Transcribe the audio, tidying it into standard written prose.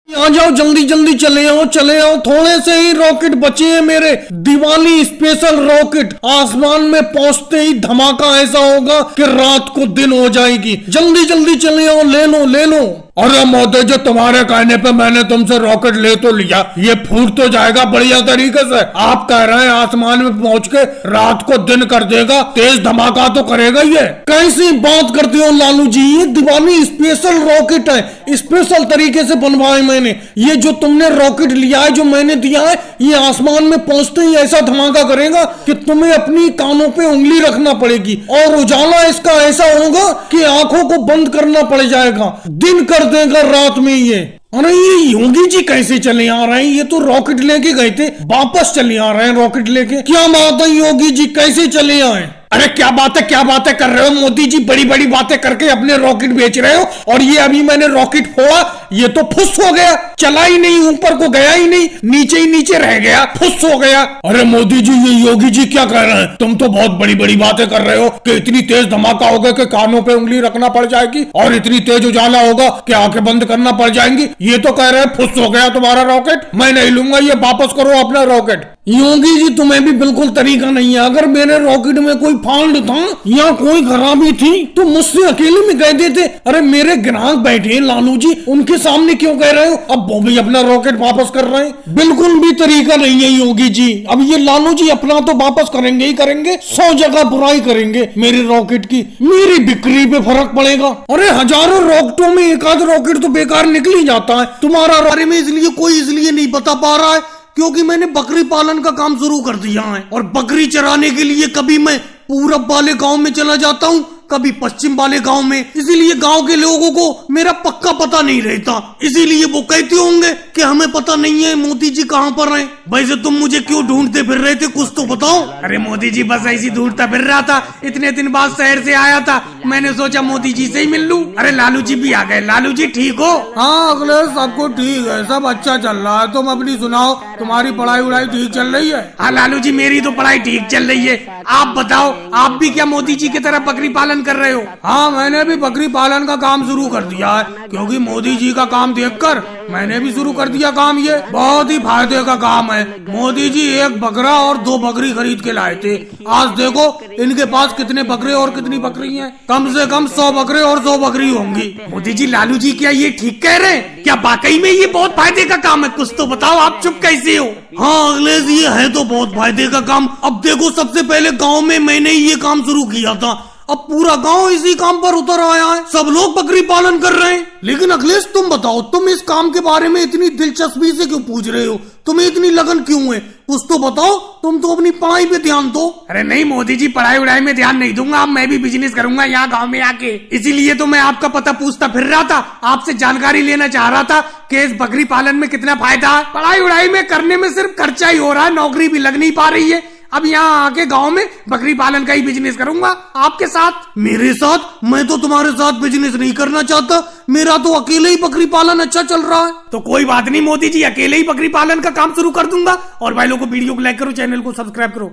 आ जाओ, जल्दी जल्दी चले आओ, थोड़े से ही रॉकेट बचे हैं मेरे। दिवाली स्पेशल रॉकेट, आसमान में पहुंचते ही धमाका ऐसा होगा कि रात को दिन हो जाएगी। जल्दी जल्दी चले आओ, ले लो। अरे मोदी जी, तुम्हारे कहने पे मैंने तुमसे रॉकेट ले तो लिया, ये फूट तो जाएगा बढ़िया तरीके से। आप कह रहे हैं आसमान में पहुंच के रात को दिन कर देगा, तेज धमाका तो करेगा ये। कैसी बात करते हो लालू जी, ये दिवाली स्पेशल रॉकेट है, स्पेशल तरीके से बनवाए मैंने। ये जो तुमने रॉकेट लिया है, जो मैंने दिया है, ये आसमान में पहुंचते ही ऐसा धमाका करेगा कि तुम्हें अपनी कानों पे उंगली रखना पड़ेगी और उजाला इसका ऐसा होगा कि आंखों को बंद करना पड़ जाएगा, दिन कर देगा रात में ये। अरे ये योगी जी कैसे चले आ रहे हैं? ये तो रॉकेट लेके गए थे, वापस चले आ रहे हैं रॉकेट लेके। क्या बात है योगी जी, कैसे चले आए? अरे क्या बातें कर रहे हो मोदी जी, बड़ी बड़ी बातें करके अपने रॉकेट बेच रहे हो। और ये अभी मैंने रॉकेट फोड़ा, ये तो फुस हो गया, चला ही नहीं, ऊपर को गया ही नहीं, नीचे ही नीचे रह गया, फुस हो गया। अरे मोदी जी, ये योगी जी क्या कह रहे हैं? तुम तो बहुत बड़ी बड़ी बातें कर रहे हो कि इतनी तेज धमाका होगा कि कानों पे उंगली रखना पड़ जाएगी और इतनी तेज उजाला होगा कि आंखें बंद करना पड़ जाएंगी। ये तो कह रहे हैं फुस हो गया तुम्हारा रॉकेट, मैं नहीं लूंगा, ये वापस करो अपना रॉकेट। योगी जी, तुम्हें भी बिल्कुल तरीका नहीं है। अगर मेरे रॉकेट में कोई फॉल्ट था या कोई खराबी थी तो मुझसे अकेले में कह देते। अरे मेरे ग्राहक बैठे हैं लालू जी, उनके सामने क्यों कह रहे हो? अब वो भी अपना रॉकेट वापस कर रहे हैं। बिल्कुल भी तरीका नहीं है योगी जी। अब ये लालू जी अपना तो वापस करेंगे ही करेंगे, 100 जगह बुराई करेंगे मेरे रॉकेट की, मेरी बिक्री पे फर्क पड़ेगा। अरे हजारों रॉकेटों में एक आध रॉकेट तो बेकार निकल ही जाता है। तुम्हारा बारे में इसलिए नहीं बता पा रहा है क्योंकि मैंने बकरी पालन का काम शुरू कर दिया है और बकरी चराने के लिए कभी मैं पूरब वाले गांव में चला जाता हूँ, कभी पश्चिम वाले गांव में। इसीलिए गांव के लोगों को मेरा पक्का पता नहीं रहता, इसीलिए वो कहते होंगे कि हमें पता नहीं है मोदी जी कहाँ पर हैं। वैसे तुम मुझे क्यों ढूंढते फिर रहे थे, कुछ तो बताओ। अरे मोदी जी, बस ऐसी ढूंढता फिर रहा था, इतने दिन बाद शहर से आया था, मैंने सोचा मोदी जी से ही मिल लूं। अरे लालू जी भी आ गए। लालू जी ठीक हो? हाँ अखिलेश, सबको ठीक है, सब अच्छा चल रहा है। तुम अपनी सुनाओ, तुम्हारी पढ़ाई वढ़ाई ठीक चल रही है? हाँ लालू जी, मेरी तो पढ़ाई ठीक चल रही है। आप बताओ, आप भी क्या मोदी जी की तरह बकरी पालन कर रहे हो? हाँ, मैंने भी बकरी पालन का काम शुरू कर दिया है क्योंकि मोदी जी का काम देखकर मैंने भी शुरू कर दिया काम। ये बहुत ही फायदे का काम है। मोदी जी एक बकरा और 2 बकरी खरीद के लाए थे। आज देखो इनके पास कितने बकरे और कितनी बकरी हैं। कम से कम 100 बकरे और 100 बकरी होंगी। मोदी जी, लालू जी क्या ये ठीक कह रहे हैं? क्या वाकई में ये बहुत फायदे का काम है? कुछ तो बताओ, आप चुप कैसे हो? हाँ अखिलेश, ये है तो बहुत फायदे का काम। अब देखो, सबसे पहले गाँव में मैंने ये काम शुरू किया था, अब पूरा गांव इसी काम पर उतर आया है, सब लोग बकरी पालन कर रहे हैं। लेकिन अखिलेश तुम बताओ, तुम इस काम के बारे में इतनी दिलचस्पी से क्यों पूछ रहे हो? तुम्हें इतनी लगन क्यों है? कुछ तो बताओ, तुम तो अपनी पढ़ाई पे ध्यान दो। अरे नहीं मोदी जी, पढ़ाई उड़ाई में ध्यान नहीं दूंगा, अब मैं भी बिजनेस करूंगा यहाँ गांव में आके। इसीलिए तो मैं आपका पता पूछता फिर रहा था, आपसे जानकारी लेना चाह रहा था कि इस बकरी पालन में कितना फायदा है। पढ़ाई उड़ाई में करने में सिर्फ खर्चा ही हो रहा है, नौकरी भी लग नहीं पा रही है। अब यहाँ आके गांव में बकरी पालन का ही बिजनेस करूंगा आपके साथ। मेरे साथ? मैं तो तुम्हारे साथ बिजनेस नहीं करना चाहता, मेरा तो अकेले ही बकरी पालन अच्छा चल रहा है। तो कोई बात नहीं मोदी जी, अकेले ही बकरी पालन का काम शुरू कर दूंगा। और भाई लोगों को वीडियो को लाइक करो, चैनल को सब्सक्राइब करो।